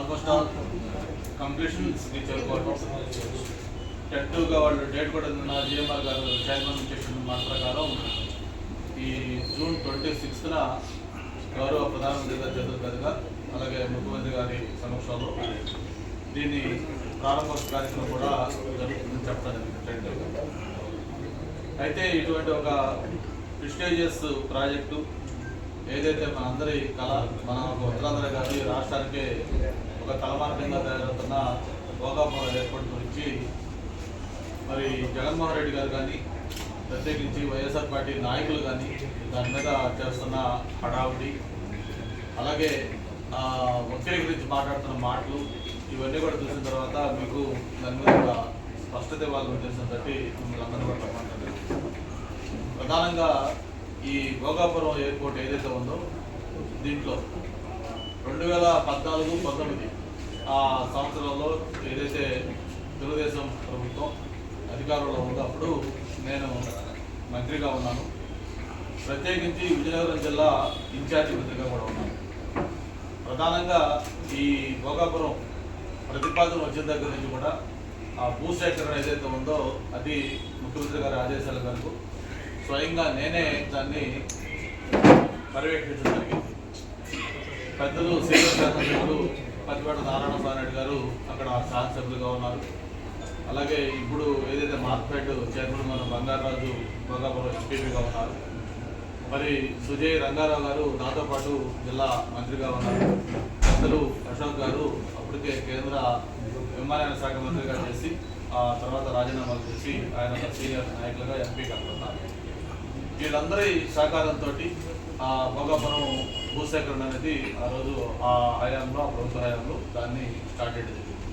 Almost all కంప్లీషన్స్కి చేరుకోవడం. టెంటుగా వాళ్ళు date కూడా నిన్న జిఎంఆర్ గారు చైర్మన్ చేసిన మాట ప్రకారం ఈ జూన్ 26న గౌరవ ప్రధానమంత్రి గారి చేతుల మీదుగా అలాగే ముఖ్యమంత్రి గారి సమక్షంలో దీని ప్రారంభోత్సవ కార్యక్రమం కూడా జరుగుతుందని చెప్పడం జరిగింది. అయితే ఇటువంటి ఒక ప్రిస్టేజియస్ ప్రాజెక్టు ఏదైతే మన అందరి కళ, మన ఉత్తరాంధ్ర గారి రాష్ట్రానికి ఒక తలమార్గంగా తయారవుతున్న భోగాపురం ఎయిర్పోర్ట్ గురించి మరి జగన్మోహన్ రెడ్డి గారు కానీ ప్రత్యేకించి వైఎస్ఆర్ పార్టీ నాయకులు కానీ దాని మీద చేస్తున్న హడావుడి, అలాగే వక్రీకరించి మాట్లాడుతున్న మాటలు ఇవన్నీ కూడా చూసిన తర్వాత మీకు దాని మీద ఒక స్పష్టత ఇవ్వాలని ఉద్దేశం బట్టి మిమ్మల్ని అందరూ కూడా మాట్లాడారు. ప్రధానంగా ఈ భోగాపురం ఎయిర్పోర్ట్ ఏదైతే ఉందో దీంట్లో 2014-19 ఆ సంవత్సరంలో ఏదైతే తెలుగుదేశం ప్రభుత్వం అధికారంలో ఉందో అప్పుడు నేను మంత్రిగా ఉన్నాను. ప్రత్యేకించి విజయనగరం జిల్లా ఇన్ఛార్జి మంత్రిగా కూడా ఉన్నాను. ప్రధానంగా ఈ భోగాపురం ప్రతిపాదన వచ్చిన దగ్గర నుంచి కూడా ఆ భూసేకరణ ఏదైతే ఉందో అది ముఖ్యమంత్రి గారి ఆదేశాల మేరకు స్వయంగా నేనే దాన్ని పర్యవేక్షించడం జరిగింది. పెద్దలు సీనియర్ శాసనసభ్యులు పతిపేట నారాయణ స్వామి గారు అక్కడ శాసనసభ్యులుగా ఉన్నారు. అలాగే ఇప్పుడు ఏదైతే మార్కెట్ చైర్మన్ మన బంగారాజు భోగాపురం ఎంపీగా ఉన్నారు. మరి సుజయ్ రంగారావు గారు నాతో పాటు జిల్లా మంత్రిగా ఉన్నారు. పెద్దలు అశోక్ గారు అప్పటికే కేంద్ర విమానయాన శాఖ మంత్రిగా చేసి ఆ తర్వాత రాజీనామాలు చేసి ఆయన సీనియర్ నాయకులుగా ఎంపీగా ఉన్నారు. వీళ్ళందరి సహకారంతో ఆ భోగాపురం భూసేకరణ అనేది ఆ రోజు ఆ హయాంలో, ఆ ప్రభుత్వ హయాంలో దాన్ని స్టార్ట్ చేయడం జరిగింది.